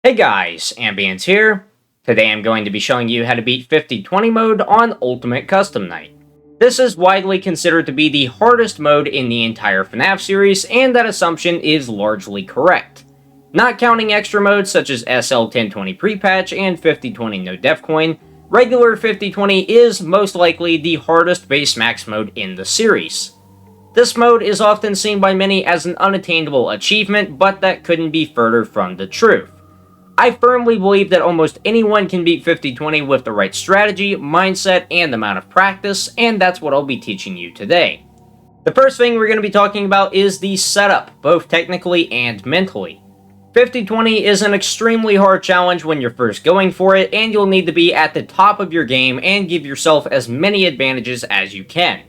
Hey guys, Ambience here. Today I'm going to be showing you how to beat 50-20 mode on Ultimate Custom Night. This is widely considered to be the hardest mode in the entire FNaF series, and that assumption is largely correct. Not counting extra modes such as SL1020 pre-patch and 50-20 no def coin, regular 50-20 is most likely the hardest base max mode in the series. This mode is often seen by many as an unattainable achievement, but that couldn't be further from the truth. I firmly believe that almost anyone can beat 50-20 with the right strategy, mindset, and amount of practice, and that's what I'll be teaching you today. The first thing we're going to be talking about is the setup, both technically and mentally. 50-20 is an extremely hard challenge when you're first going for it, and you'll need to be at the top of your game and give yourself as many advantages as you can.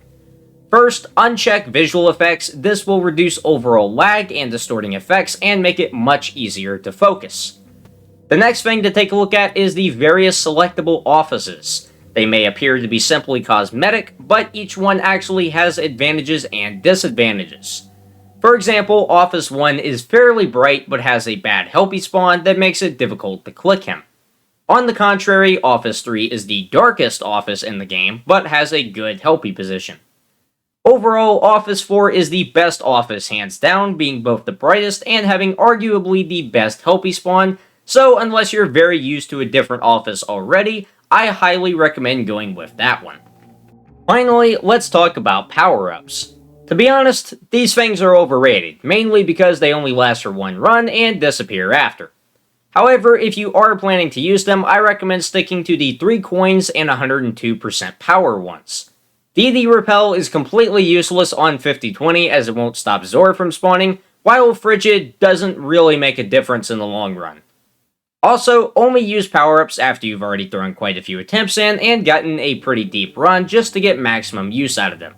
First, uncheck visual effects. This will reduce overall lag and distorting effects and make it much easier to focus. The next thing to take a look at is the various selectable offices. They may appear to be simply cosmetic, but each one actually has advantages and disadvantages. For example, Office 1 is fairly bright but has a bad Helpy spawn that makes it difficult to click him. On the contrary, Office 3 is the darkest office in the game, but has a good Helpy position. Overall, Office 4 is the best office hands down, being both the brightest and having arguably the best Helpy spawn, so unless you're very used to a different office already, I highly recommend going with that one. Finally, let's talk about power-ups. To be honest, these things are overrated, mainly because they only last for one run and disappear after. However, if you are planning to use them, I recommend sticking to the 3 coins and 102% power ones. DD Repel is completely useless on 50-20 as it won't stop Zor from spawning, while Frigid doesn't really make a difference in the long run. Also, only use power-ups after you've already thrown quite a few attempts in and gotten a pretty deep run just to get maximum use out of them.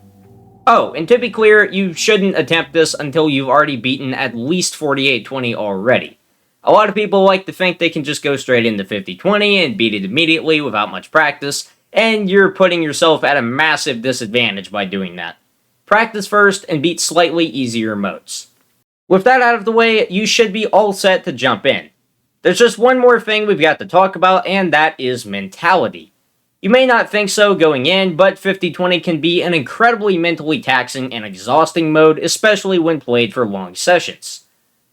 Oh, and to be clear, you shouldn't attempt this until you've already beaten at least 48-20 already. A lot of people like to think they can just go straight into 50-20 and beat it immediately without much practice, and you're putting yourself at a massive disadvantage by doing that. Practice first and beat slightly easier modes. With that out of the way, you should be all set to jump in. There's just one more thing we've got to talk about, and that is mentality. You may not think so going in, but 50-20 can be an incredibly mentally taxing and exhausting mode, especially when played for long sessions.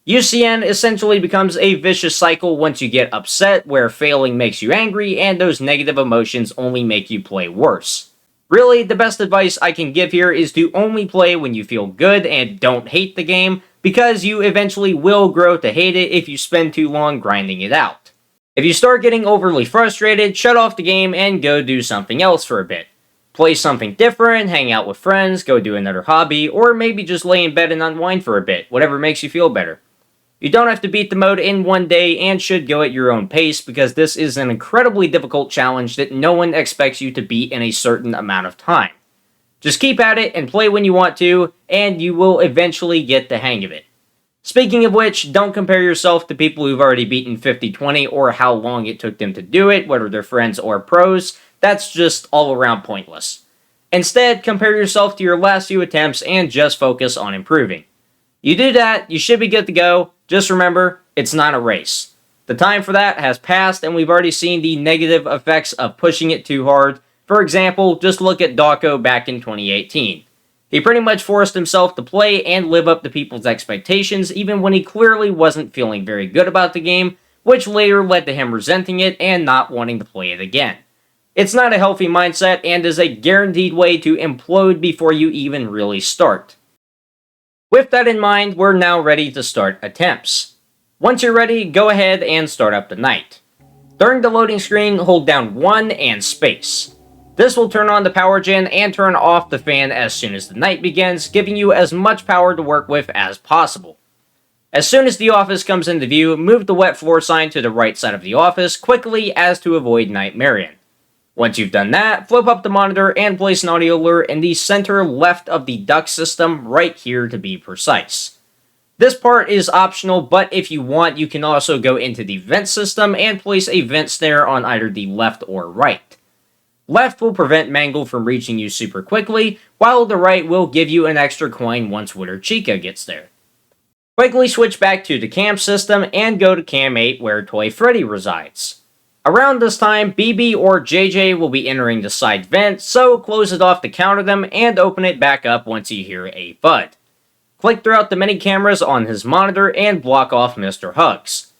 UCN essentially becomes a vicious cycle once you get upset, where failing makes you angry, and those negative emotions only make you play worse. Really, the best advice I can give here is to only play when you feel good and don't hate the game, because you eventually will grow to hate it if you spend too long grinding it out. If you start getting overly frustrated, shut off the game and go do something else for a bit. Play something different, hang out with friends, go do another hobby, or maybe just lay in bed and unwind for a bit, whatever makes you feel better. You don't have to beat the mode in one day and should go at your own pace because this is an incredibly difficult challenge that no one expects you to beat in a certain amount of time. Just keep at it and play when you want to, and you will eventually get the hang of it. Speaking of which, don't compare yourself to people who've already beaten 50-20 or how long it took them to do it, whether they're friends or pros. That's just all around pointless. Instead, compare yourself to your last few attempts and just focus on improving. You do that, you should be good to go. Just remember, it's not a race. The time for that has passed, and we've already seen the negative effects of pushing it too hard. For example, just look at Dawko back in 2018. He pretty much forced himself to play and live up to people's expectations even when he clearly wasn't feeling very good about the game, which later led to him resenting it and not wanting to play it again. It's not a healthy mindset and is a guaranteed way to implode before you even really start. With that in mind, we're now ready to start attempts. Once you're ready, go ahead and start up the night. During the loading screen, hold down 1 and space. This will turn on the power gen and turn off the fan as soon as the night begins, giving you as much power to work with as possible. As soon as the office comes into view, move the wet floor sign to the right side of the office quickly as to avoid Nightmarian. Once you've done that, flip up the monitor and place an audio lure in the center left of the duct system, right here to be precise. This part is optional, but if you want, you can also go into the vent system and place a vent snare on either the left or right. Left will prevent Mangle from reaching you super quickly, while the right will give you an extra coin once Witter Chica gets there. Quickly switch back to the cam system and go to cam 8 where Toy Freddy resides. Around this time, BB or JJ will be entering the side vent, so close it off to counter them and open it back up once you hear a thud. Click throughout the many cameras on his monitor and block off Mr. Hugs.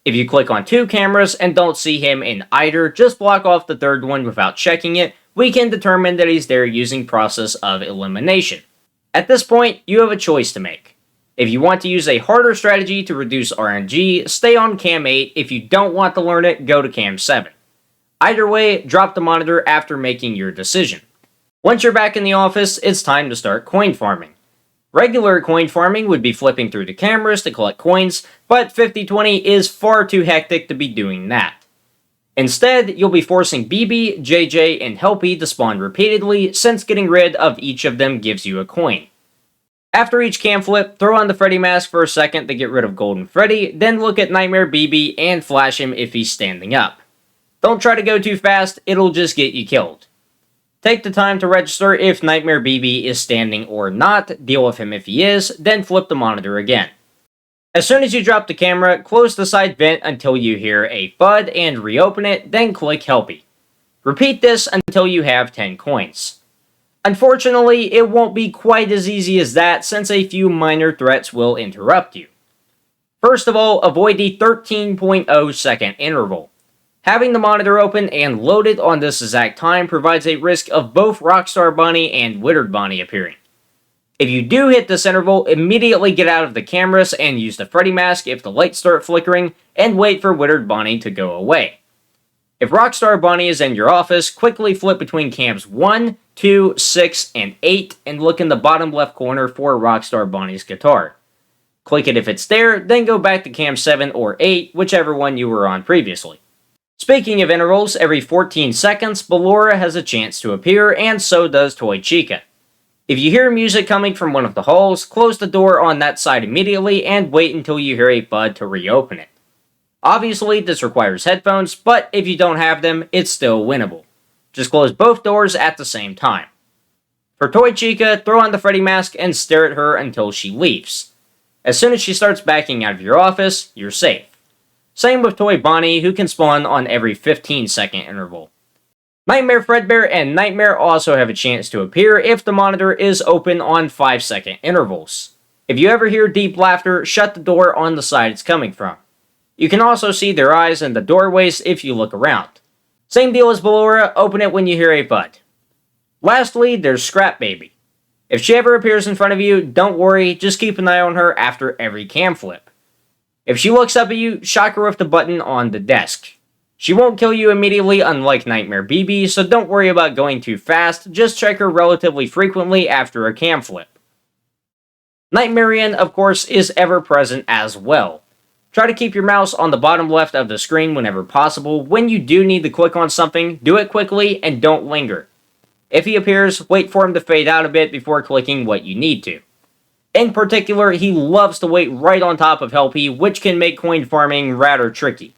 If you click on 2 cameras and don't see him in either, just block off the third one without checking it. We can determine that he's there using process of elimination. At this point, you have a choice to make. If you want to use a harder strategy to reduce RNG, stay on cam 8. If you don't want to learn it, go to cam 7. Either way, drop the monitor after making your decision. Once you're back in the office, it's time to start coin farming. Regular coin farming would be flipping through the cameras to collect coins, but 50-20 is far too hectic to be doing that. Instead, you'll be forcing BB, JJ, and Helpy to spawn repeatedly, since getting rid of each of them gives you a coin. After each cam flip, throw on the Freddy mask for a second to get rid of Golden Freddy, then look at Nightmare BB and flash him if he's standing up. Don't try to go too fast, it'll just get you killed. Take the time to register if Nightmare BB is standing or not, deal with him if he is, then flip the monitor again. As soon as you drop the camera, close the side vent until you hear a thud and reopen it, then click Helpy. Repeat this until you have 10 coins. Unfortunately, it won't be quite as easy as that since a few minor threats will interrupt you. First of all, avoid the 13.0 second interval. Having the monitor open and loaded on this exact time provides a risk of both Rockstar Bonnie and Withered Bonnie appearing. If you do hit this interval, immediately get out of the cameras and use the Freddy mask if the lights start flickering, and wait for Withered Bonnie to go away. If Rockstar Bonnie is in your office, quickly flip between cams 1, 2, 6, and 8 and look in the bottom left corner for Rockstar Bonnie's guitar. Click it if it's there, then go back to cam 7 or 8, whichever one you were on previously. Speaking of intervals, every 14 seconds, Ballora has a chance to appear, and so does Toy Chica. If you hear music coming from one of the halls, close the door on that side immediately and wait until you hear a thud to reopen it. Obviously, this requires headphones, but if you don't have them, it's still winnable. Just close both doors at the same time. For Toy Chica, throw on the Freddy mask and stare at her until she leaves. As soon as she starts backing out of your office, you're safe. Same with Toy Bonnie, who can spawn on every 15-second interval. Nightmare Fredbear and Nightmare also have a chance to appear if the monitor is open on 5-second intervals. If you ever hear deep laughter, shut the door on the side it's coming from. You can also see their eyes in the doorways if you look around. Same deal as Ballora, open it when you hear a thud. Lastly, there's Scrap Baby. If she ever appears in front of you, don't worry, just keep an eye on her after every cam flip. If she looks up at you, shock her with the button on the desk. She won't kill you immediately unlike Nightmare BB, so don't worry about going too fast, just check her relatively frequently after a cam flip. Nightmarian, of course, is ever present as well. Try to keep your mouse on the bottom left of the screen whenever possible. When you do need to click on something, do it quickly and don't linger. If he appears, wait for him to fade out a bit before clicking what you need to. In particular, he loves to wait right on top of Helpy, which can make coin farming rather tricky.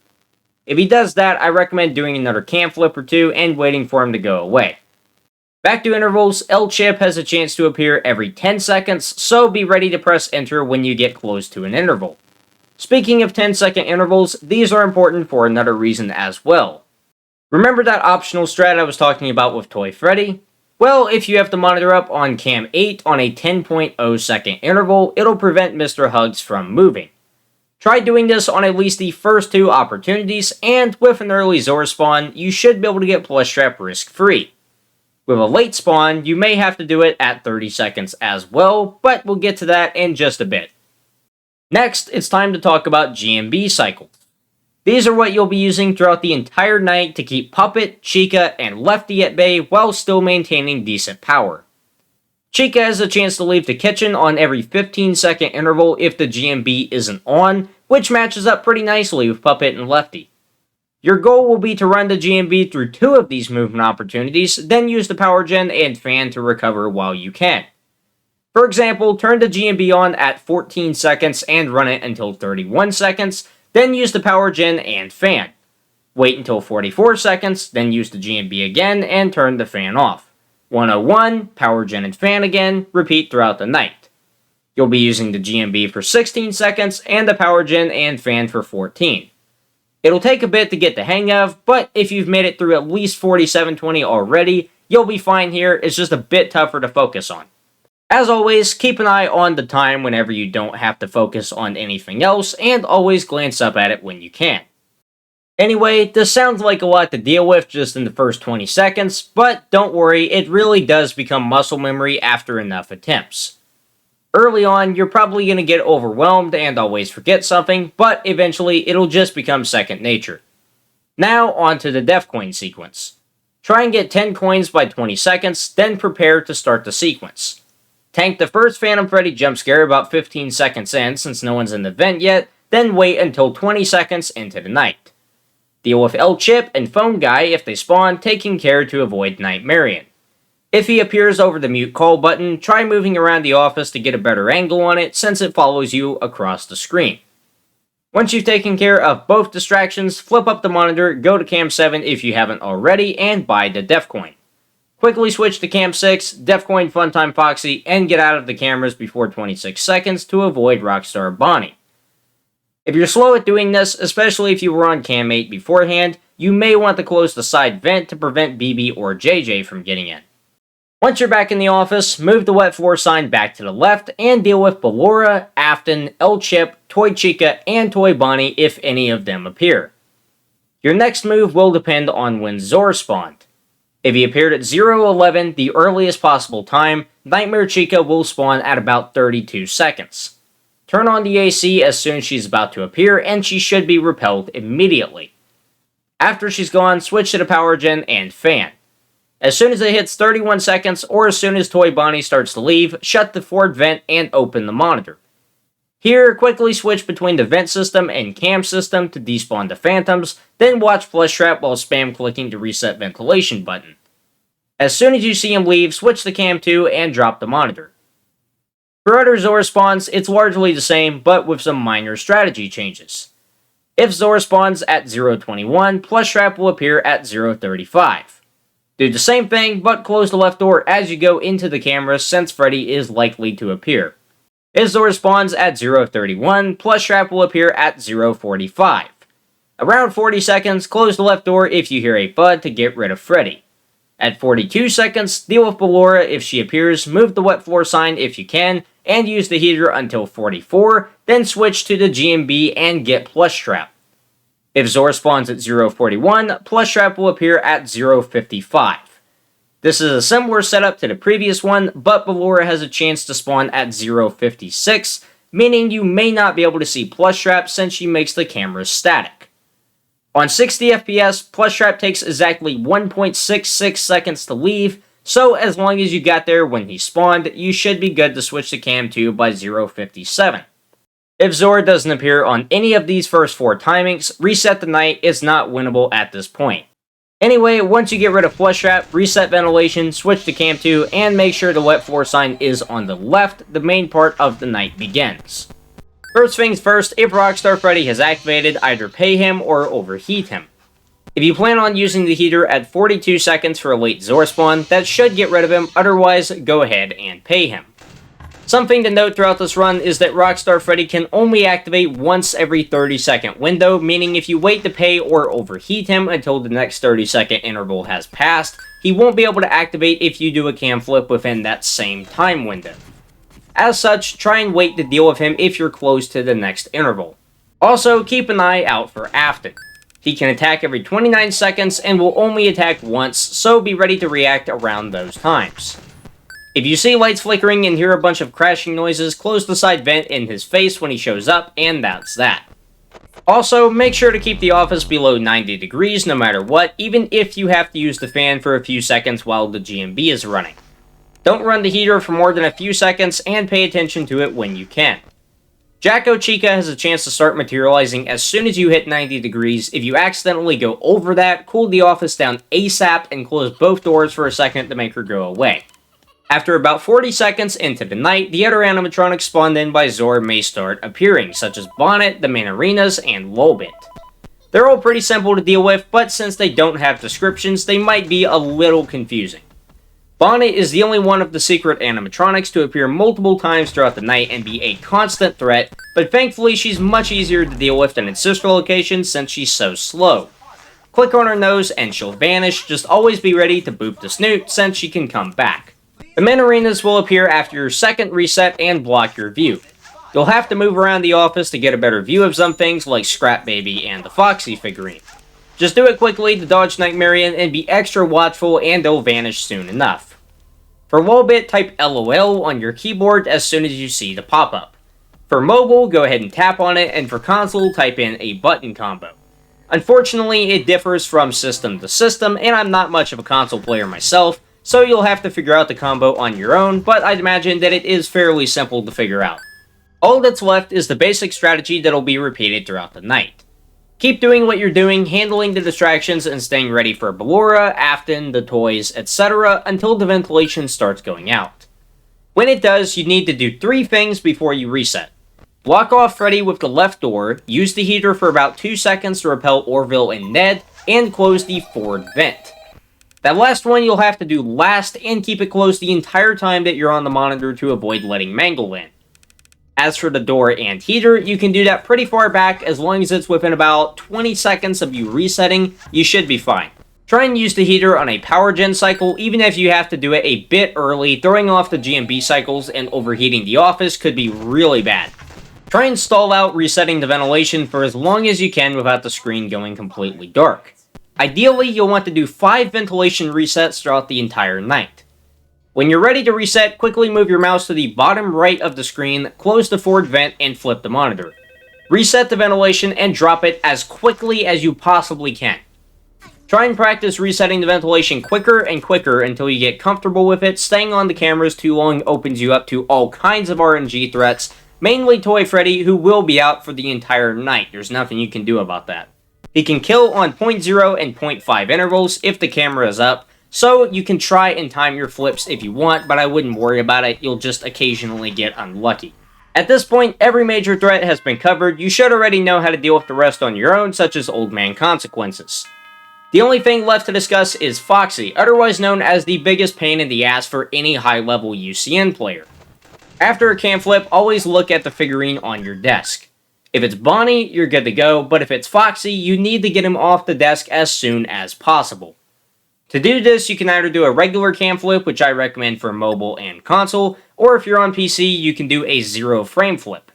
If he does that, I recommend doing another cam flip or two and waiting for him to go away. Back to intervals, L-Chip has a chance to appear every 10 seconds, so be ready to press enter when you get close to an interval. Speaking of 10-second intervals, these are important for another reason as well. Remember that optional strat I was talking about with Toy Freddy? Well, if you have the monitor up on cam 8 on a 10.0 second interval, it'll prevent Mr. Hugs from moving. Try doing this on at least the first 2 opportunities, and with an early Zora spawn, you should be able to get Plush Trap risk-free. With a late spawn, you may have to do it at 30 seconds as well, but we'll get to that in just a bit. Next, it's time to talk about GMB cycles. These are what you'll be using throughout the entire night to keep Puppet, Chica, and Lefty at bay while still maintaining decent power. Chica has a chance to leave the kitchen on every 15-second interval if the GMB isn't on, which matches up pretty nicely with Puppet and Lefty. Your goal will be to run the GMB through 2 of these movement opportunities, then use the power gen and fan to recover while you can. For example, turn the GMB on at 14 seconds and run it until 31 seconds, then use the power gen and fan. Wait until 44 seconds, then use the GMB again and turn the fan off. 101, power gen and fan again, repeat throughout the night. You'll be using the GMB for 16 seconds and the power gen and fan for 14. It'll take a bit to get the hang of, but if you've made it through at least 4720 already, you'll be fine here. It's just a bit tougher to focus on. As always, keep an eye on the time whenever you don't have to focus on anything else, and always glance up at it when you can. Anyway, this sounds like a lot to deal with just in the first 20 seconds, but don't worry, it really does become muscle memory after enough attempts. Early on, you're probably going to get overwhelmed and always forget something, but eventually it'll just become second nature. Now, on to the death coin sequence. Try and get 10 coins by 20 seconds, then prepare to start the sequence. Tank the first Phantom Freddy jump scare about 15 seconds in since no one's in the vent yet, then wait until 20 seconds into the night. Deal with L-Chip and Phone Guy if they spawn, taking care to avoid Nightmarian. If he appears over the mute call button, try moving around the office to get a better angle on it since it follows you across the screen. Once you've taken care of both distractions, flip up the monitor, go to Cam 7 if you haven't already, and buy the Death Coin. Quickly switch to Cam 6, Death Coin Funtime Foxy, and get out of the cameras before 26 seconds to avoid Rockstar Bonnie. If you're slow at doing this, especially if you were on Cam 8 beforehand, you may want to close the side vent to prevent BB or JJ from getting in. Once you're back in the office, move the wet floor sign back to the left and deal with Ballora, Afton, El-Chip, Toy Chica, and Toy Bonnie if any of them appear. Your next move will depend on when Zor spawned. If he appeared at 0:11, the earliest possible time, Nightmare Chica will spawn at about 32 seconds. Turn on the AC as soon as she's about to appear, and she should be repelled immediately. After she's gone, switch to the power gen and fan. As soon as it hits 31 seconds, or as soon as Toy Bonnie starts to leave, shut the forward vent and open the monitor. Here, quickly switch between the vent system and cam system to despawn the phantoms, then watch Flush Trap while spam clicking the reset ventilation button. As soon as you see him leave, switch to cam 2 and drop the monitor. For other Zor spawns, it's largely the same, but with some minor strategy changes. If Zor spawns at 0:21, Plush Trap will appear at 0:35. Do the same thing, but close the left door as you go into the camera since Freddy is likely to appear. If Zor spawns at 0:31, Plush Trap will appear at 0:45. Around 40 seconds, close the left door if you hear a bud to get rid of Freddy. At 42 seconds, deal with Ballora if she appears, move the wet floor sign if you can, and use the heater until 44, then switch to the GMB and get Plush Trap. If Zor spawns at 0:41, Plush Trap will appear at 0:55. This is a similar setup to the previous one, but Ballora has a chance to spawn at 0:56, meaning you may not be able to see Plush Trap since she makes the cameras static. On 60 FPS, Plush Trap takes exactly 1.66 seconds to leave, so as long as you got there when he spawned, you should be good to switch to Cam 2 by 0:57. If Zor doesn't appear on any of these first 4 timings, Reset the Night is not winnable at this point. Anyway, once you get rid of Flush Trap, reset ventilation, switch to Cam 2, and make sure the wet floor sign is on the left, the main part of the night begins. First things first, if Rockstar Freddy has activated, either pay him or overheat him. If you plan on using the heater at 42 seconds for a late Zor spawn, that should get rid of him, otherwise go ahead and pay him. Something to note throughout this run is that Rockstar Freddy can only activate once every 30-second window, meaning if you wait to pay or overheat him until the next 30-second interval has passed, he won't be able to activate if you do a cam flip within that same time window. As such, try and wait to deal with him if you're close to the next interval. Also, keep an eye out for Afton. He can attack every 29 seconds and will only attack once, so be ready to react around those times. If you see lights flickering and hear a bunch of crashing noises, close the side vent in his face when he shows up, and that's that. Also, make sure to keep the office below 90 degrees no matter what, even if you have to use the fan for a few seconds while the GMB is running. Don't run the heater for more than a few seconds, and pay attention to it when you can. Jacko Chica has a chance to start materializing as soon as you hit 90 degrees. If you accidentally go over that, cool the office down ASAP and close both doors for a second to make her go away. After about 40 seconds into the night, the other animatronics spawned in by Zor may start appearing, such as Bonnet, the main arenas, and Lolbit. They're all pretty simple to deal with, but since they don't have descriptions, they might be a little confusing. Bonnet is the only one of the secret animatronics to appear multiple times throughout the night and be a constant threat, but thankfully she's much easier to deal with than its sister location since she's so slow. Click on her nose and she'll vanish, just always be ready to boop the snoot since she can come back. The main arenas will appear after your second reset and block your view. You'll have to move around the office to get a better view of some things like Scrap Baby and the Foxy figurine. Just do it quickly to dodge Nightmarian and be extra watchful and they'll vanish soon enough. For Wallbit, type LOL on your keyboard as soon as you see the pop-up. For mobile, go ahead and tap on it, and for console, type in a button combo. Unfortunately, it differs from system to system, and I'm not much of a console player myself, so you'll have to figure out the combo on your own, but I'd imagine that it is fairly simple to figure out. All that's left is the basic strategy that'll be repeated throughout the night. Keep doing what you're doing, handling the distractions, and staying ready for Ballora, Afton, the toys, etc. until the ventilation starts going out. When it does, you need to do 3 things before you reset. Block off Freddy with the left door, use the heater for about 2 seconds to repel Orville and Ned, and close the forward vent. That last one you'll have to do last and keep it closed the entire time that you're on the monitor to avoid letting Mangle in. As for the door and heater, you can do that pretty far back as long as it's within about 20 seconds of you resetting, you should be fine. Try and use the heater on a power gen cycle even if you have to do it a bit early, throwing off the GMB cycles and overheating the office could be really bad. Try and stall out resetting the ventilation for as long as you can without the screen going completely dark. Ideally, you'll want to do 5 ventilation resets throughout the entire night. When you're ready to reset, quickly move your mouse to the bottom right of the screen, close the forward vent, and flip the monitor. Reset the ventilation and drop it as quickly as you possibly can. Try and practice resetting the ventilation quicker and quicker until you get comfortable with it. Staying on the cameras too long opens you up to all kinds of RNG threats, mainly Toy Freddy, who will be out for the entire night. There's nothing you can do about that. He can kill on 0.0 and 0.5 intervals if the camera is up, so you can try and time your flips if you want, but I wouldn't worry about it, you'll just occasionally get unlucky. At this point, every major threat has been covered. You should already know how to deal with the rest on your own, such as Old Man Consequences. The only thing left to discuss is Foxy, otherwise known as the biggest pain in the ass for any high-level UCN player. After a cam flip, always look at the figurine on your desk. If it's Bonnie, you're good to go, but if it's Foxy, you need to get him off the desk as soon as possible. To do this, you can either do a regular cam flip, which I recommend for mobile and console, or if you're on PC, you can do a 0 frame flip.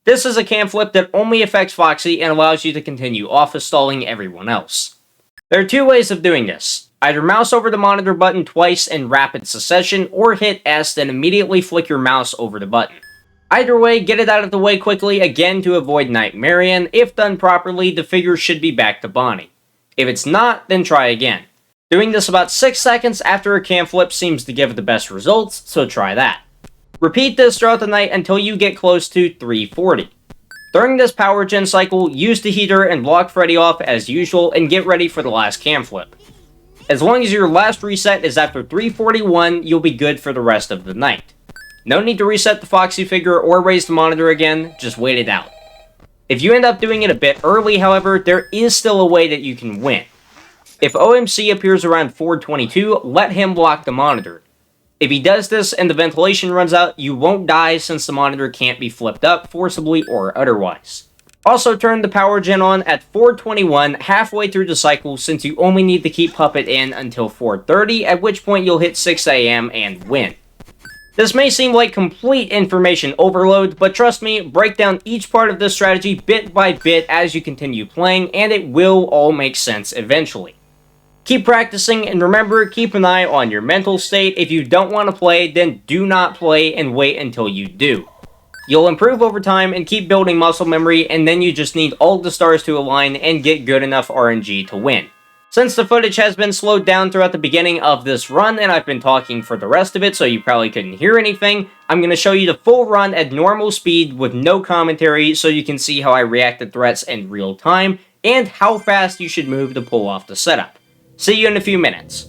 This is a cam flip that only affects Foxy and allows you to continue office stalling everyone else. There are 2 ways of doing this. Either mouse over the monitor button twice in rapid succession, or hit S then immediately flick your mouse over the button. Either way, get it out of the way quickly again to avoid Nightmarian. If done properly, the figure should be back to Bonnie. If it's not, then try again. Doing this about 6 seconds after a cam flip seems to give the best results, so try that. Repeat this throughout the night until you get close to 340. During this power gen cycle, use the heater and block Freddy off as usual and get ready for the last cam flip. As long as your last reset is after 341, you'll be good for the rest of the night. No need to reset the Foxy figure or raise the monitor again, just wait it out. If you end up doing it a bit early, however, there is still a way that you can win. If OMC appears around 422, let him block the monitor. If he does this and the ventilation runs out, you won't die since the monitor can't be flipped up forcibly or otherwise. Also turn the power gen on at 421 halfway through the cycle since you only need to keep Puppet in until 430, at which point you'll hit 6 AM and win. This may seem like complete information overload, but trust me, break down each part of this strategy bit by bit as you continue playing, and it will all make sense eventually. Keep practicing, and remember, keep an eye on your mental state. If you don't want to play, then do not play and wait until you do. You'll improve over time and keep building muscle memory, and then you just need all the stars to align and get good enough RNG to win. Since the footage has been slowed down throughout the beginning of this run, and I've been talking for the rest of it, so you probably couldn't hear anything, I'm going to show you the full run at normal speed with no commentary so you can see how I react to threats in real time, and how fast you should move to pull off the setup. See you in a few minutes.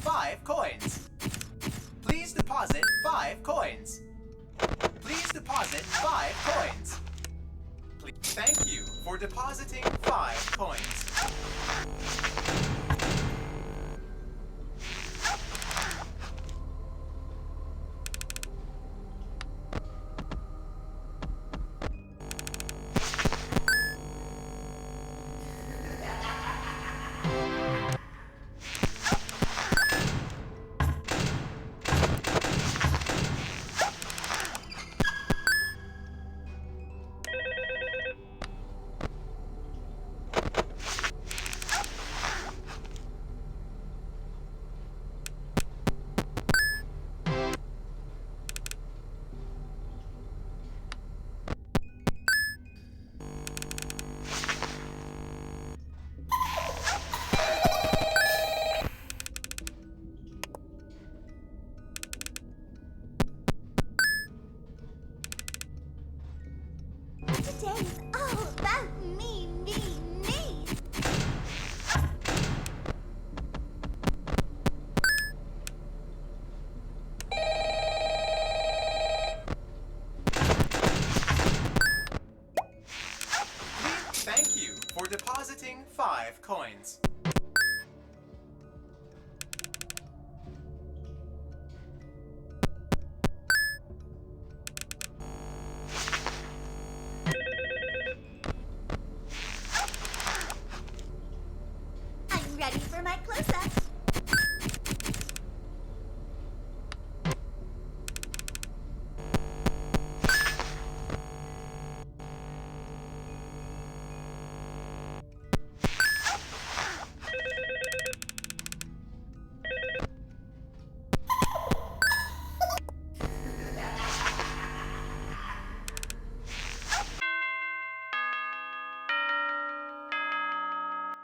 5 coins. Please deposit 5 coins. Please deposit 5 coins. Thank you for depositing 5 coins. Today's all about me. Thank you for depositing 5 coins. I'm ready for my close-up.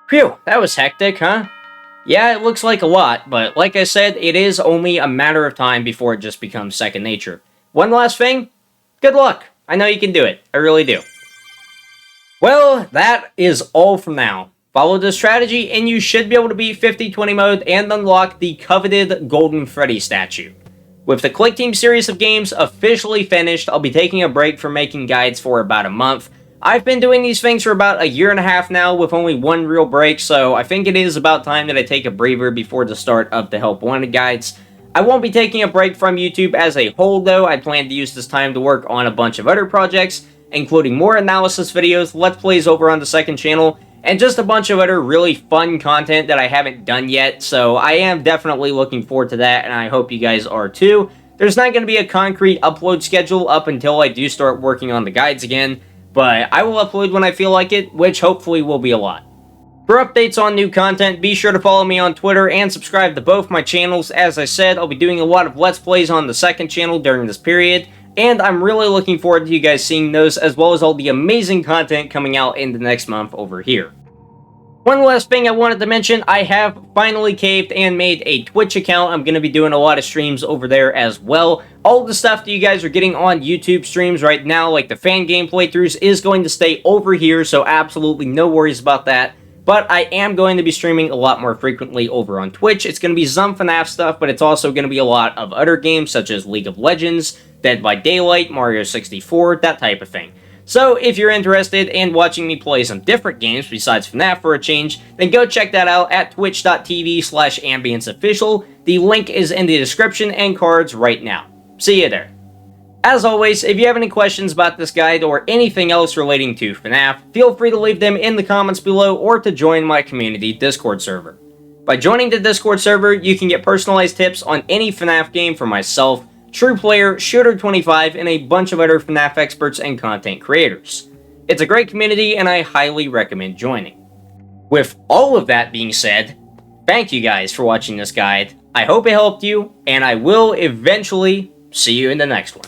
Phew, that was hectic, huh? Yeah, it looks like a lot, but like I said, it is only a matter of time before it just becomes second nature. One last thing, good luck. I know you can do it. I really do. Well, that is all from now. Follow this strategy and you should be able to beat 50-20 mode and unlock the coveted Golden Freddy statue. With the Click Team series of games officially finished, I'll be taking a break from making guides for about a month. I've been doing these things for about a year and a half now with only one real break, so I think it is about time that I take a breather before the start of the Help Wanted guides. I won't be taking a break from YouTube as a whole though. I plan to use this time to work on a bunch of other projects, including more analysis videos, let's plays over on the second channel, and just a bunch of other really fun content that I haven't done yet, so I am definitely looking forward to that, and I hope you guys are too. There's not going to be a concrete upload schedule up until I do start working on the guides again, but I will upload when I feel like it, which hopefully will be a lot. For updates on new content, be sure to follow me on Twitter and subscribe to both my channels. As I said, I'll be doing a lot of Let's Plays on the second channel during this period, and I'm really looking forward to you guys seeing those, as well as all the amazing content coming out in the next month over here. One last thing I wanted to mention, I have finally caved and made a Twitch account. I'm going to be doing a lot of streams over there as well. All the stuff that you guys are getting on YouTube streams right now, like the fan game playthroughs, is going to stay over here, so absolutely no worries about that. But I am going to be streaming a lot more frequently over on Twitch. It's going to be some FNaF stuff, but it's also going to be a lot of other games, such as League of Legends, Dead by Daylight, Mario 64, that type of thing. So if you're interested in watching me play some different games besides FNaF for a change, then go check that out at twitch.tv/AmbienceOfficial. The link is in the description and cards right now. See you there. As always, if you have any questions about this guide or anything else relating to FNaF, feel free to leave them in the comments below or to join my community Discord server. By joining the Discord server, you can get personalized tips on any FNaF game from myself, TruePlayer, Shooter25, and a bunch of other FNaF experts and content creators. It's a great community and I highly recommend joining. With all of that being said, thank you guys for watching this guide. I hope it helped you, and I will eventually see you in the next one.